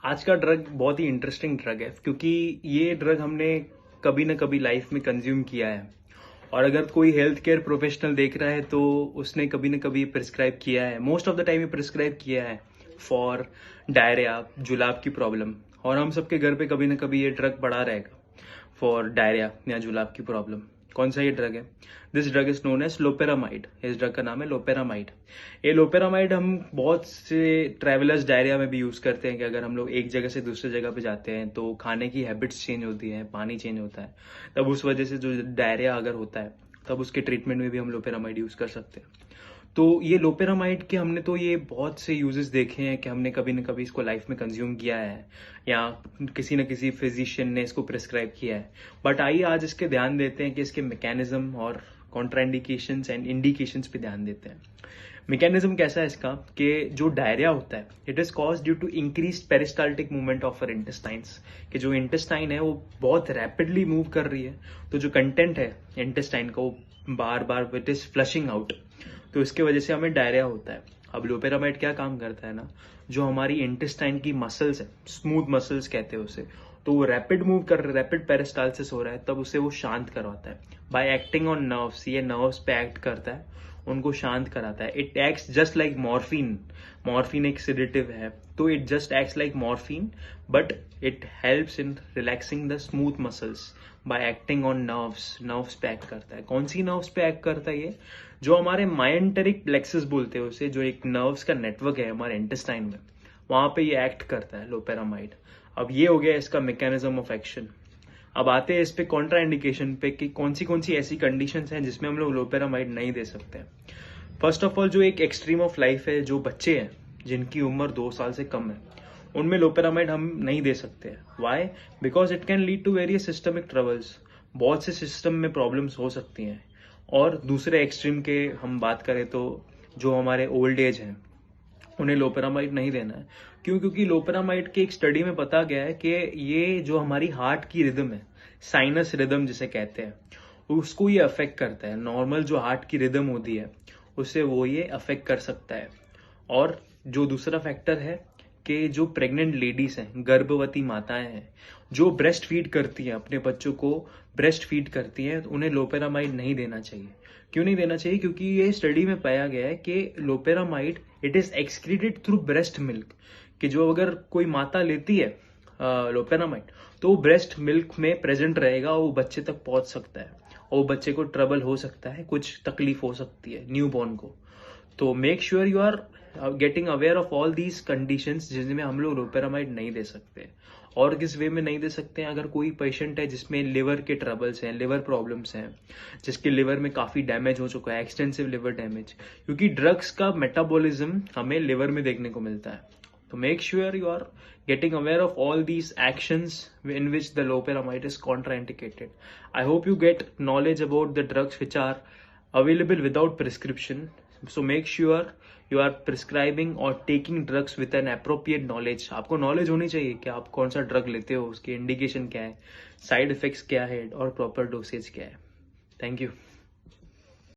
आज का ड्रग बहुत ही इंटरेस्टिंग ड्रग है क्योंकि ये ड्रग हमने कभी ना कभी लाइफ में कंज्यूम किया है। और अगर कोई हेल्थ केयर प्रोफेशनल देख रहा है तो उसने कभी ना कभी प्रिस्क्राइब किया है, मोस्ट ऑफ द टाइम ये प्रिस्क्राइब किया है फॉर डायरिया, जुलाब की प्रॉब्लम। और हम सबके घर पे कभी ना कभी ये ड्रग पड़ा रहेगा फॉर डायरिया या जुलाब की प्रॉब्लम। कौन सा ये ड्रग है? This drug is known as loperamide. इस ड्रग का नाम है लोपेरामाइड। ये लोपेरामाइड हम बहुत से ट्रैवलर्स डायरिया में भी यूज करते हैं कि अगर हम लोग एक जगह से दूसरे जगह पे जाते हैं तो खाने की हैबिट्स चेंज होती हैं, पानी चेंज होता है, तब उस वजह से जो डायरिया अगर होता है तब उसके ट्रीटमेंट में भी हम लोपेरामाइड यूज कर सकते हैं। तो ये लोपेरामाइड के हमने तो ये बहुत से यूजेस देखे हैं कि हमने कभी ना कभी इसको लाइफ में कंज्यूम किया है या किसी न किसी फिजिशियन ने इसको प्रिस्क्राइब किया है। बट आइए आज इसके ध्यान देते हैं कि इसके मैकेनिज्म और कॉन्ट्राइंडिकेशंस एंड इंडिकेशंस पे ध्यान देते हैं। मैकेनिज्म कैसा है इसका कि जो डायरिया होता है it is cause due to increase peristaltic movement of our intestines, कि जो इंटेस्टाइन है वो बहुत रैपिडली मूव कर रही है, तो जो कंटेंट है इंटेस्टाइन का वो बार बार इट इज फ्लशिंग आउट, तो इसके वजह से हमें डायरिया होता है। अब लोपेरामाइड क्या काम करता है ना, जो हमारी इंटेस्टाइन की मसल्स है, स्मूथ मसल्स कहते हैं उसे, तो वो रैपिड पेरिस्टाल्सिस हो रहा है तब उसे वो शांत करवाता है बाय एक्टिंग ऑन नर्व्स। ये नर्व्स पे एक्ट करता है, उनको शांत कराता है। It acts just like morphine. Morphine एक सेडेटिव है, तो it just acts like morphine but it helps in relaxing the smooth muscles bye acting on nerves. Nerves पे एक्ट करता है। कौन सी नर्व्स पे एक्ट करता है ये? जो हमारे माइंटेरिक प्लेक्सस बोलते हैं उसे, जो एक नर्व्स का नेटवर्क है हमारे इंटेस्टाइन में, वहां पे ये एक्ट करता है लोपेरामाइड। अब ये हो गया इसका मैकेनिज्म ऑफ एक्शन। अब आते हैं इस पे कॉन्ट्रा इंडिकेशन पे कि कौन सी ऐसी कंडीशंस हैं जिसमें हम लोग लोपेरामाइड नहीं दे सकते हैं। फर्स्ट ऑफ ऑल, जो एक एक्सट्रीम ऑफ लाइफ है, जो बच्चे हैं जिनकी उम्र 2 साल से कम है, उनमें लोपेरामाइड हम नहीं दे सकते हैं। Why? Because it can lead to various systemic troubles. बहुत से सिस्टम में प्रॉब्लम्स हो सकती हैं। और दूसरे एक्सट्रीम के हम बात करें तो जो हमारे ओल्ड एज हैं उन्हें लोपेरामाइड नहीं देना है। क्यों? क्योंकि लोपेरामाइड के एक स्टडी में पता गया है कि ये जो हमारी हार्ट की रिदम है, साइनस रिदम जिसे कहते हैं, उसको ये अफेक्ट करता है। नॉर्मल जो हार्ट की रिदम होती है उसे वो ये अफेक्ट कर सकता है। और जो दूसरा फैक्टर है कि जो प्रेग्नेंट लेडीज हैं, गर्भवती माताएं हैं, जो ब्रेस्ट फीड करती हैं, अपने बच्चों को ब्रेस्ट फीड करती हैं, उन्हें लोपेरामाइड नहीं देना चाहिए। क्यों नहीं देना चाहिए? क्योंकि ये स्टडी में पाया गया है कि loperamide it is excreted through breast milk, कि जो अगर कोई माता लेती है लोपेरामाइड तो वो ब्रेस्ट मिल्क में प्रेजेंट रहेगा, वो बच्चे तक पहुंच सकता है और वो बच्चे को ट्रबल हो सकता है, कुछ तकलीफ हो सकती है न्यूबॉर्न को। तो make sure you are getting aware of all these conditions जिनमें हम लोग लोपेरामाइड नहीं दे सकते। और किस वे में नहीं दे सकते हैं? अगर कोई पेशेंट है जिसमें लिवर के ट्रबल्स हैं, लिवर प्रॉब्लम्स हैं, जिसके लिवर में काफी डैमेज हो चुका है, एक्सटेंसिव लिवर डैमेज, क्योंकि ड्रग्स का मेटाबॉलिज्म हमें लिवर में देखने को मिलता है। तो make sure you are getting aware of all these actions in which the loperamide is contraindicated. I hope you get knowledge about the drugs which are available without prescription. So make sure you are prescribing or taking drugs with an appropriate knowledge. आपको knowledge होनी चाहिए कि आप कौन सा drug लेते हो, उसके इंडिकेशन क्या है, साइड इफेक्ट्स क्या है और प्रॉपर डोसेज क्या है। Thank you.